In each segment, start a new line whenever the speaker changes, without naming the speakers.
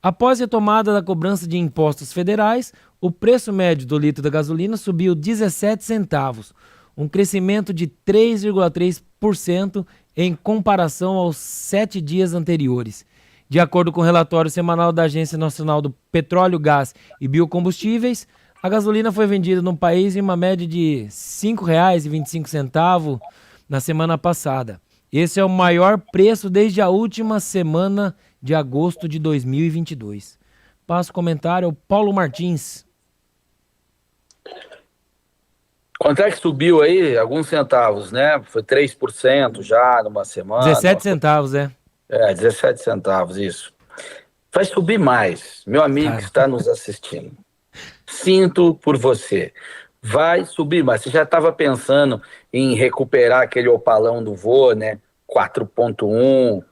Após a retomada da cobrança de impostos federais, o preço médio do litro da gasolina subiu 17 centavos, um crescimento de 3,3% em comparação aos 7 dias anteriores. De acordo com o relatório semanal da Agência Nacional do Petróleo, Gás e Biocombustíveis, a gasolina foi vendida no país em uma média de R$ 5,25 na semana passada. Esse é o maior preço desde a última semana de agosto de 2022. Passo o comentário ao Paulo Martins.
Quanto é que subiu aí? Alguns centavos, né? Foi 3% já numa semana.
17 centavos, é.
17 centavos, isso. Vai subir mais. Meu amigo que está nos assistindo, sinto por você. Vai subir mais. Você já estava pensando em recuperar aquele opalão do vô, né? 4.1,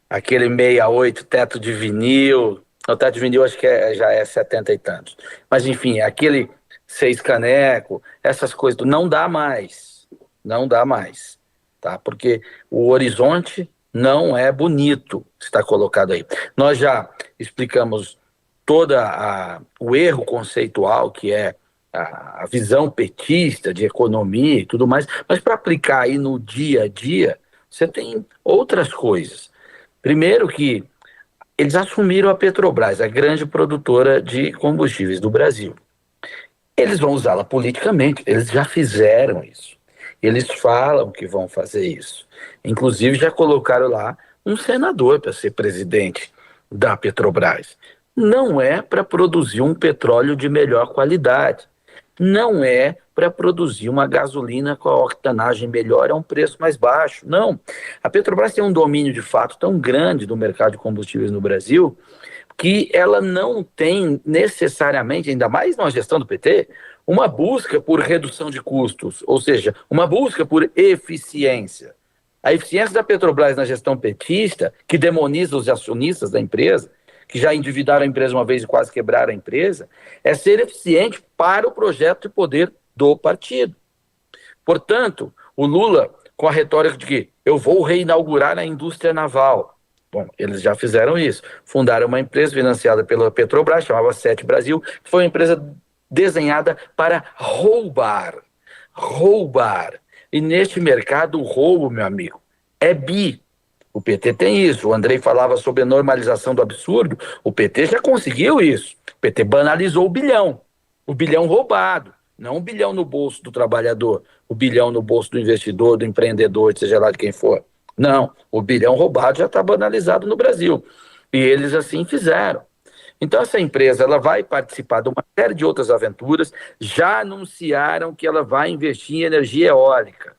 aquele 68 teto de vinil. O teto de vinil acho que já é 70 e tantos. Mas enfim, aquele 6 caneco, essas coisas. Não dá mais. Não dá mais. Tá? Porque o horizonte não é bonito que está colocado aí. Nós já explicamos o erro conceitual que é a visão petista de economia e tudo mais, mas para aplicar aí no dia a dia, você tem outras coisas. Primeiro que eles assumiram a Petrobras, a grande produtora de combustíveis do Brasil. Eles vão usá-la politicamente, eles já fizeram isso. Eles falam que vão fazer isso. Inclusive já colocaram lá um senador para ser presidente da Petrobras. Não é para produzir um petróleo de melhor qualidade. Não é para produzir uma gasolina com a octanagem melhor a um preço mais baixo. Não. A Petrobras tem um domínio de fato tão grande do mercado de combustíveis no Brasil que ela não tem necessariamente, ainda mais na gestão do PT, uma busca por redução de custos, ou seja, uma busca por eficiência. A eficiência da Petrobras na gestão petista, que demoniza os acionistas da empresa, que já endividaram a empresa uma vez e quase quebraram a empresa, é ser eficiente para o projeto de poder do partido. Portanto, o Lula, com a retórica de que eu vou reinaugurar a indústria naval. Bom, eles já fizeram isso. Fundaram uma empresa financiada pela Petrobras, chamava Sete Brasil, que foi uma empresa desenhada para roubar. Roubar. E neste mercado, o roubo, meu amigo, é bi. O PT tem isso. O Andrei falava sobre a normalização do absurdo. O PT já conseguiu isso. O PT banalizou o bilhão. O bilhão roubado. Não o bilhão no bolso do trabalhador. O bilhão no bolso do investidor, do empreendedor, seja lá de quem for. Não. O bilhão roubado já está banalizado no Brasil. E eles assim fizeram. Então essa empresa ela vai participar de uma série de outras aventuras. Já anunciaram que ela vai investir em energia eólica.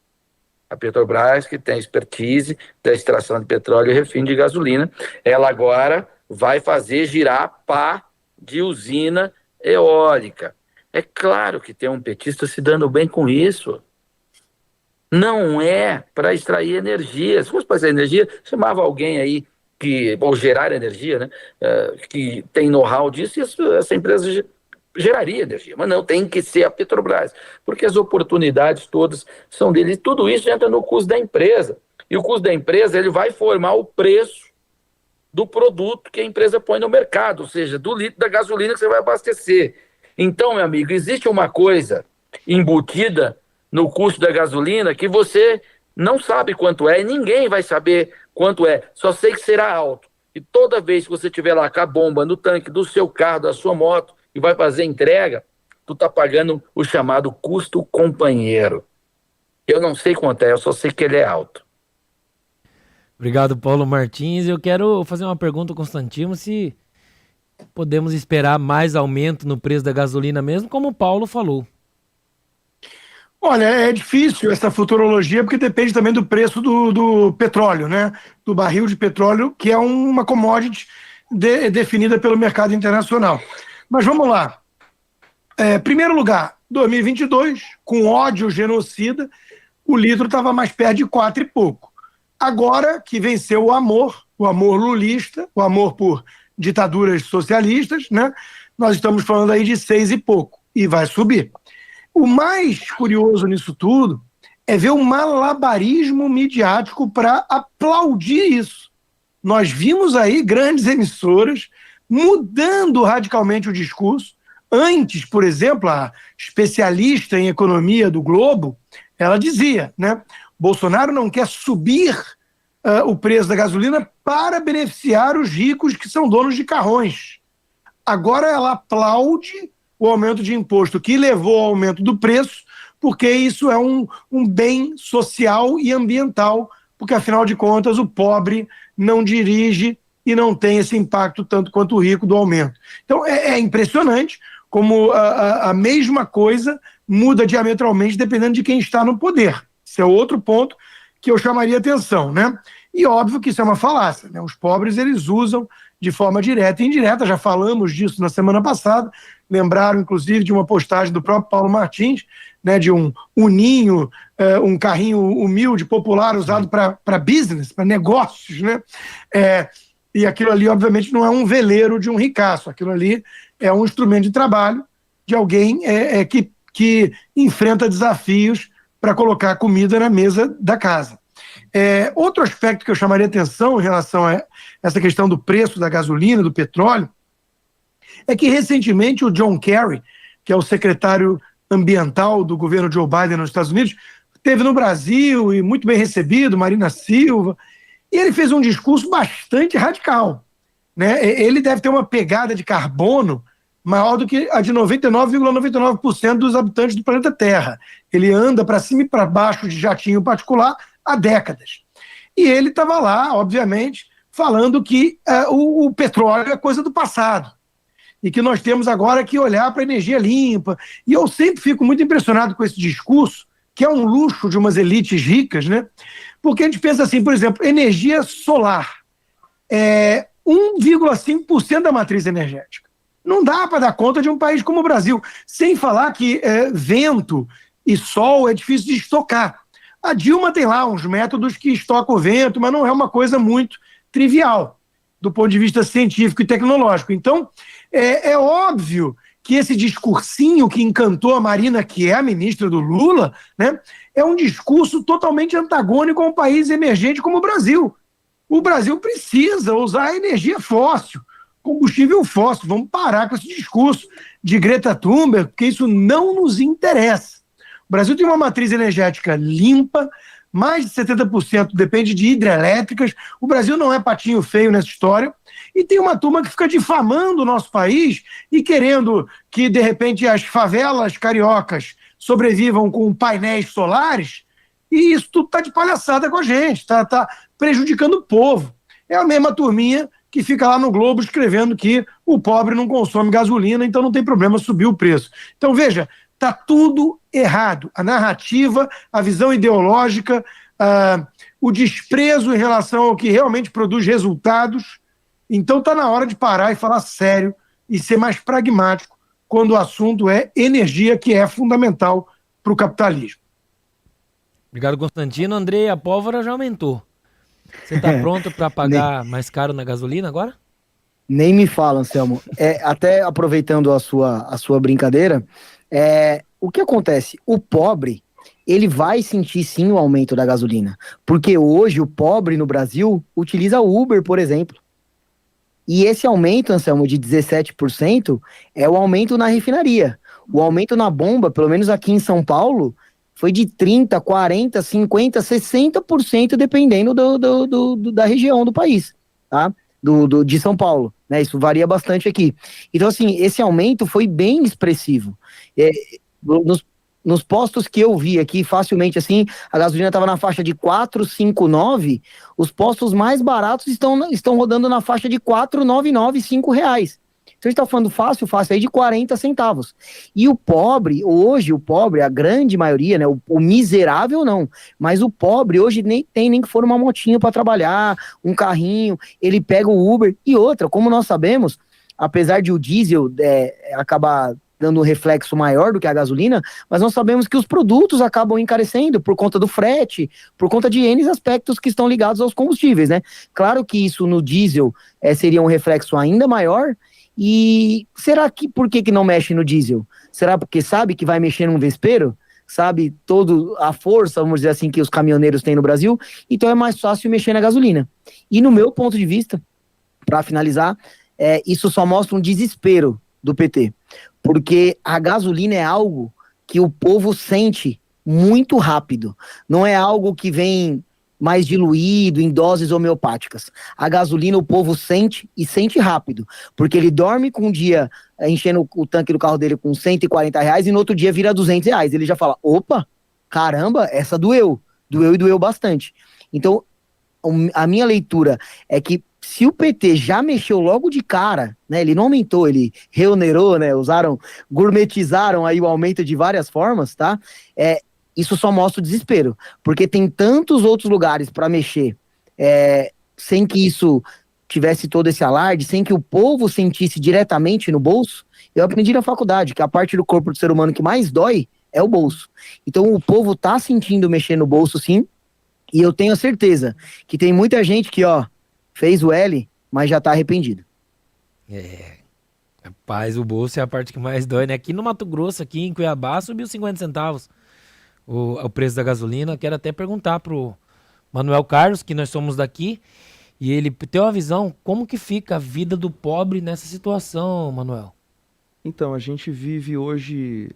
A Petrobras, que tem expertise da extração de petróleo e refino de gasolina, ela agora vai fazer girar pá de usina eólica. É claro que tem um petista se dando bem com isso. Não é para extrair energia. Se fosse para extrair energia, chamava alguém aí, ou gerar energia, né? Que tem know-how disso, e essa empresa geraria energia, mas não, tem que ser a Petrobras, porque as oportunidades todas são dele, e tudo isso entra no custo da empresa, e o custo da empresa ele vai formar o preço do produto que a empresa põe no mercado, ou seja, do litro da gasolina que você vai abastecer. Então, meu amigo, existe uma coisa embutida no custo da gasolina que você não sabe quanto é, e ninguém vai saber quanto é, só sei que será alto, e toda vez que você tiver lá com a bomba no tanque do seu carro, da sua moto, e vai fazer entrega, tu tá pagando o chamado custo companheiro. Eu não sei quanto é, eu só sei que ele é alto.
Obrigado, Paulo Martins. Eu quero fazer uma pergunta ao Constantino, se podemos esperar mais aumento no preço da gasolina mesmo, como o Paulo falou.
Olha, é difícil essa futurologia, porque depende também do preço do petróleo, né? Do barril de petróleo, que é uma commodity definida pelo mercado internacional. Mas vamos lá. Primeiro lugar, 2022, com ódio genocida, o litro estava mais perto de 4 e pouco. Agora que venceu o amor lulista, o amor por ditaduras socialistas, né? Nós estamos falando aí de 6 e pouco, e vai subir. O mais curioso nisso tudo é ver o malabarismo midiático para aplaudir isso. Nós vimos aí grandes emissoras mudando radicalmente o discurso. Antes, por exemplo, a especialista em economia do Globo, ela dizia, né, Bolsonaro não quer subir o preço da gasolina para beneficiar os ricos que são donos de carrões. Agora ela aplaude o aumento de imposto que levou ao aumento do preço, porque isso é um bem social e ambiental, porque afinal de contas o pobre não dirige e não tem esse impacto tanto quanto o rico do aumento. Então é impressionante como a mesma coisa muda diametralmente dependendo de quem está no poder. Esse é outro ponto que eu chamaria atenção, né? E óbvio que isso é uma falácia, né? Os pobres, eles usam de forma direta e indireta, já falamos disso na semana passada, lembraram inclusive de uma postagem do próprio Paulo Martins, né, de um uninho, um carrinho humilde, popular, usado para business, para negócios, né? E aquilo ali, obviamente, não é um veleiro de um ricaço, aquilo ali é um instrumento de trabalho de alguém que enfrenta desafios para colocar comida na mesa da casa. Outro aspecto que eu chamaria atenção em relação a essa questão do preço da gasolina, do petróleo, é que recentemente o John Kerry, que é o secretário ambiental do governo Joe Biden nos Estados Unidos, esteve no Brasil e muito bem recebido, Marina Silva, e ele fez um discurso bastante radical, né? Ele deve ter uma pegada de carbono maior do que a de 99,99% dos habitantes do planeta Terra. Ele anda para cima e para baixo de jatinho particular há décadas. E ele estava lá, obviamente, falando que o petróleo é coisa do passado e que nós temos agora que olhar para a energia limpa. E eu sempre fico muito impressionado com esse discurso, que é um luxo de umas elites ricas, né? Porque a gente pensa assim, por exemplo, energia solar é 1,5% da matriz energética. Não dá para dar conta de um país como o Brasil, sem falar que vento e sol é difícil de estocar. A Dilma tem lá uns métodos que estocam o vento, mas não é uma coisa muito trivial do ponto de vista científico e tecnológico. Então, é óbvio que esse discursinho que encantou a Marina, que é a ministra do Lula, né, é um discurso totalmente antagônico a um país emergente como o Brasil. O Brasil precisa usar energia fóssil, combustível fóssil. Vamos parar com esse discurso de Greta Thunberg, porque isso não nos interessa. O Brasil tem uma matriz energética limpa, mais de 70% depende de hidrelétricas. O Brasil não é patinho feio nessa história. E tem uma turma que fica difamando o nosso país e querendo que, de repente, as favelas cariocas sobrevivam com painéis solares. E isso tudo está de palhaçada com a gente, está prejudicando o povo. É a mesma turminha que fica lá no Globo escrevendo que o pobre não consome gasolina, então não tem problema subir o preço. Então, veja, está tudo errado. A narrativa, a visão ideológica, o desprezo em relação ao que realmente produz resultados. Então está na hora de parar e falar sério e ser mais pragmático quando o assunto é energia, que é fundamental para o capitalismo.
Obrigado, Constantino. Andrei, a pólvora já aumentou. Você está pronto para pagar mais caro na gasolina agora?
Nem me fala, Anselmo. Até aproveitando a sua brincadeira, o que acontece? O pobre, ele vai sentir sim o aumento da gasolina, porque hoje o pobre no Brasil utiliza o Uber, por exemplo. E esse aumento, Anselmo, de 17% é o aumento na refinaria. O aumento na bomba, pelo menos aqui em São Paulo, foi de 30%, 40%, 50%, 60%, dependendo da região do país, tá? De São Paulo, né? Isso varia bastante aqui. Então, assim, esse aumento foi bem expressivo. Nos postos que eu vi aqui, facilmente, assim, a gasolina estava na faixa de 4,59, os postos mais baratos estão rodando na faixa de 4,99, R$5. Então a gente está falando fácil aí de 40 centavos. E o pobre, hoje, a grande maioria, né, o miserável não, mas o pobre hoje nem que for uma motinha para trabalhar, um carrinho, ele pega o Uber. E outra, como nós sabemos, apesar de o diesel acabar dando um reflexo maior do que a gasolina, mas nós sabemos que os produtos acabam encarecendo por conta do frete, por conta de N aspectos que estão ligados aos combustíveis, né? Claro que isso no diesel seria um reflexo ainda maior. E será que por que não mexe no diesel? Será porque sabe que vai mexer num vespeiro? Sabe toda a força, vamos dizer assim, que os caminhoneiros têm no Brasil? Então é mais fácil mexer na gasolina. E no meu ponto de vista, para finalizar, isso só mostra um desespero do PT, porque a gasolina é algo que o povo sente muito rápido, não é algo que vem mais diluído em doses homeopáticas. A gasolina o povo sente e sente rápido, porque ele dorme com um dia enchendo o tanque do carro dele com R$ 140 e no outro dia vira R$ 200. Ele já fala, opa, caramba, essa doeu e doeu bastante. Então, a minha leitura é que se o PT já mexeu logo de cara, né, ele não aumentou, ele reonerou, né, gourmetizaram aí o aumento de várias formas, tá? Isso só mostra o desespero, porque tem tantos outros lugares para mexer, sem que isso tivesse todo esse alarde, sem que o povo sentisse diretamente no bolso. Eu aprendi na faculdade que a parte do corpo do ser humano que mais dói é o bolso. Então o povo tá sentindo mexer no bolso, sim, e eu tenho a certeza que tem muita gente que, fez o L, mas já tá arrependido.
Rapaz, o bolso é a parte que mais dói, né? Aqui no Mato Grosso, aqui em Cuiabá, subiu 50 centavos o preço da gasolina. Quero até perguntar pro Manuel Carlos, que nós somos daqui, e ele tem uma visão, como que fica a vida do pobre nessa situação, Manuel?
Então, a gente vive hoje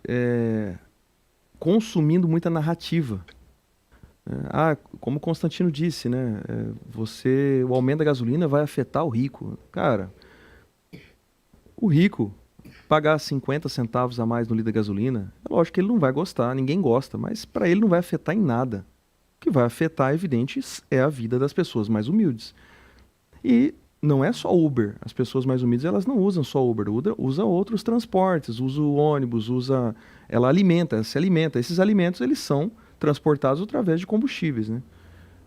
consumindo muita narrativa. Como o Constantino disse, né? O aumento da gasolina vai afetar o rico. Cara, o rico pagar 50 centavos a mais no litro da gasolina, é lógico que ele não vai gostar, ninguém gosta, mas para ele não vai afetar em nada. O que vai afetar, é evidente, é a vida das pessoas mais humildes. E não é só Uber. As pessoas mais humildes, elas não usam só Uber, usa outros transportes, usa o ônibus, ela se alimenta. Esses alimentos, eles são transportados através de combustíveis, né?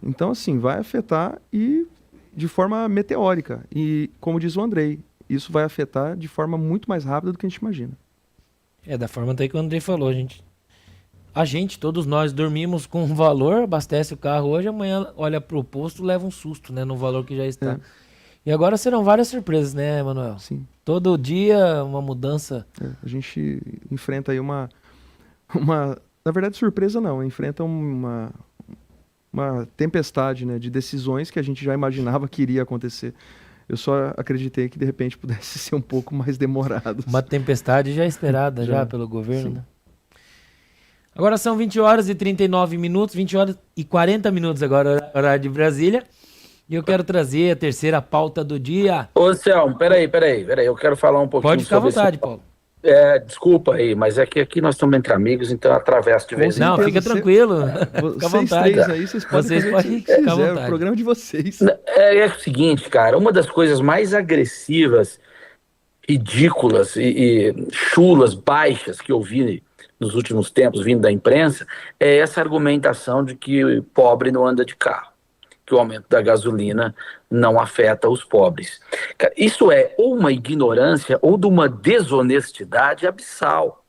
Então, assim, vai afetar e de forma meteórica. E, como diz o Andrei, isso vai afetar de forma muito mais rápida do que a gente imagina.
Da forma até que o Andrei falou, todos nós dormimos com um valor, abastece o carro hoje, amanhã olha pro posto, leva um susto, né, no valor que já está. E agora serão várias surpresas, né, Manuel?
Sim.
Todo dia uma mudança.
A gente enfrenta aí uma... Na verdade, surpresa não, enfrenta uma tempestade, né, de decisões que a gente já imaginava que iria acontecer. Eu só acreditei que de repente pudesse ser um pouco mais demorado.
Uma tempestade já esperada já pelo governo, né? Agora são 20 horas e 39 minutos, 20 horas e 40 minutos agora, horário de Brasília. E eu quero trazer a terceira pauta do dia.
Ô, Selmo, peraí, eu quero falar um pouquinho
Pode ficar à
sobre
vontade, Paulo.
Desculpa aí, mas é que aqui nós estamos entre amigos, então eu atravesso de vez em
Não,
quando.
fica tranquilo. Fica à vontade.
Três aí, vocês podem fazer o que
ficar à
quiser,
vontade.
é o programa de vocês.
É o seguinte, cara, uma das coisas mais agressivas, ridículas e chulas, baixas que eu vi nos últimos tempos vindo da imprensa é essa argumentação de que o pobre não anda de carro, que o aumento da gasolina não afeta os pobres. Cara, isso é ou uma ignorância ou de uma desonestidade abissal.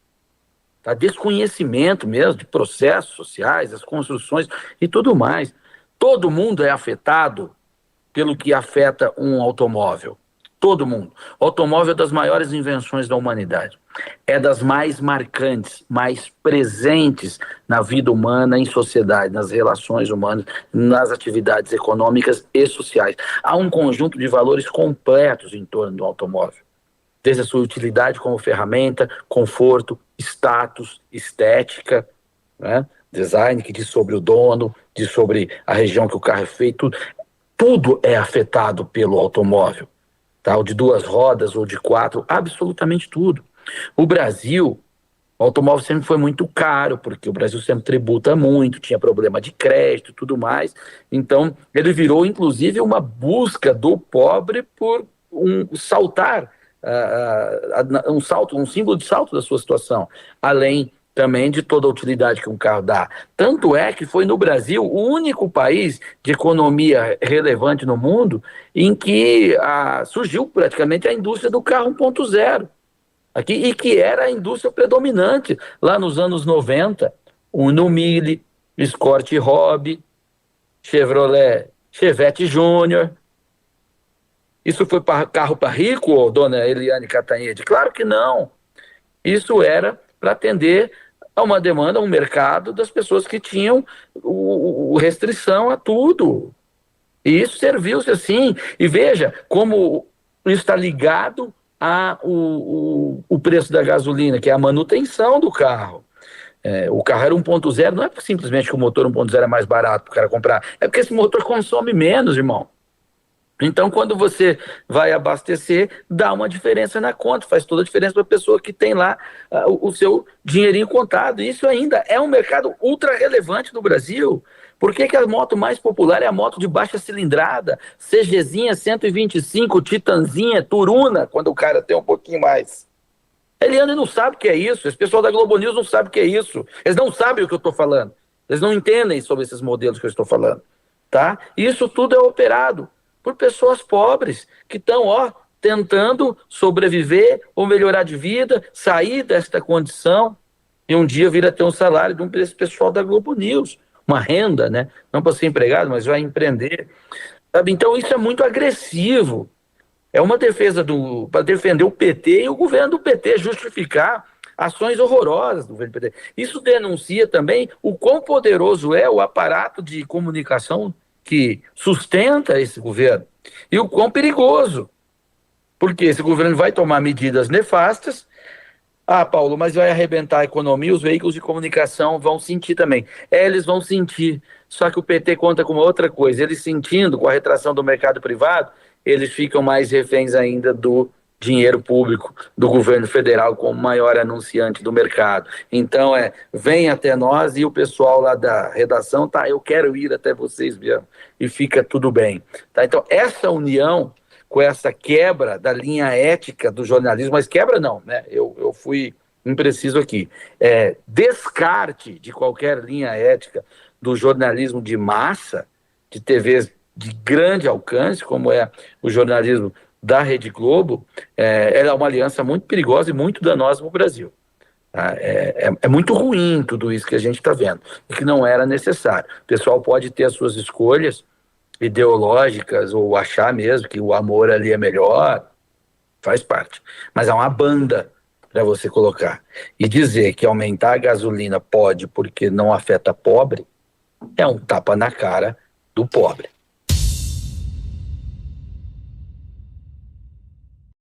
Tá? Desconhecimento mesmo de processos sociais, as construções e tudo mais. Todo mundo é afetado pelo que afeta um automóvel. Todo mundo. O automóvel é das maiores invenções da humanidade. É das mais marcantes, mais presentes na vida humana, em sociedade, nas relações humanas, nas atividades econômicas e sociais. Há um conjunto de valores completos em torno do automóvel. Desde a sua utilidade como ferramenta, conforto, status, estética, né? Design, que diz sobre o dono, diz sobre a região que o carro é feito. Tudo é afetado pelo automóvel. Tá? Ou de 2 rodas, ou de 4, absolutamente tudo. O Brasil, o automóvel sempre foi muito caro, porque o Brasil sempre tributa muito, tinha problema de crédito e tudo mais. Então, ele virou, inclusive, uma busca do pobre por saltar, um símbolo de salto da sua situação, além também de toda a utilidade que um carro dá. Tanto é que foi no Brasil o único país de economia relevante no mundo em que surgiu praticamente a indústria do carro 1.0. Aqui, e que era a indústria predominante lá nos anos 90. Uno Mille, Escort Hobby, Chevrolet, Chevette Júnior. Isso foi carro para rico, dona Eliane Cantanhede? Claro que não. Isso era para atender a uma demanda, a um mercado das pessoas que tinham restrição a tudo. E isso serviu-se assim. E veja como isso está ligado o preço da gasolina, que é a manutenção do carro. O carro era 1.0, não é simplesmente que o motor 1.0 é mais barato para o cara comprar, é porque esse motor consome menos, irmão. Então, quando você vai abastecer, dá uma diferença na conta, faz toda a diferença para a pessoa que tem lá o seu dinheirinho contado. Isso ainda é um mercado ultra relevante no Brasil. Por que que a moto mais popular é a moto de baixa cilindrada? CGzinha 125, Titanzinha, Turuna, quando o cara tem um pouquinho mais. Ele anda e não sabe o que é isso. Esse pessoal da Globo News não sabe o que é isso. Eles não sabem o que eu estou falando. Eles não entendem sobre esses modelos que eu estou falando. Tá? Isso tudo é operado por pessoas pobres que estão, tentando sobreviver ou melhorar de vida, sair desta condição e um dia vir a ter um salário desse pessoal da Globo News, uma renda, né? Não para ser empregado, mas vai empreender. Sabe? Então isso é muito agressivo. É uma defesa para defender o PT e o governo do PT justificar ações horrorosas do governo do PT. Isso denuncia também o quão poderoso é o aparato de comunicação que sustenta esse governo e o quão perigoso, porque esse governo vai tomar medidas nefastas. Paulo, mas vai arrebentar a economia, os veículos de comunicação vão sentir também. Eles vão sentir, só que o PT conta com uma outra coisa, eles sentindo com a retração do mercado privado, eles ficam mais reféns ainda do dinheiro público do governo federal como maior anunciante do mercado. Então vem até nós e o pessoal lá da redação, eu quero ir até vocês mesmo, e fica tudo bem. Tá? Então essa união com essa quebra da linha ética do jornalismo, mas quebra não, né? Eu fui impreciso aqui. Descarte de qualquer linha ética do jornalismo de massa, de TVs de grande alcance, como é o jornalismo da Rede Globo, ela é uma aliança muito perigosa e muito danosa no Brasil. Tá? É muito ruim tudo isso que a gente está vendo, e que não era necessário. O pessoal pode ter as suas escolhas ideológicas ou achar mesmo que o amor ali é melhor, faz parte. Mas há uma banda para você colocar. E dizer que aumentar a gasolina pode porque não afeta pobre, é um tapa na cara do pobre.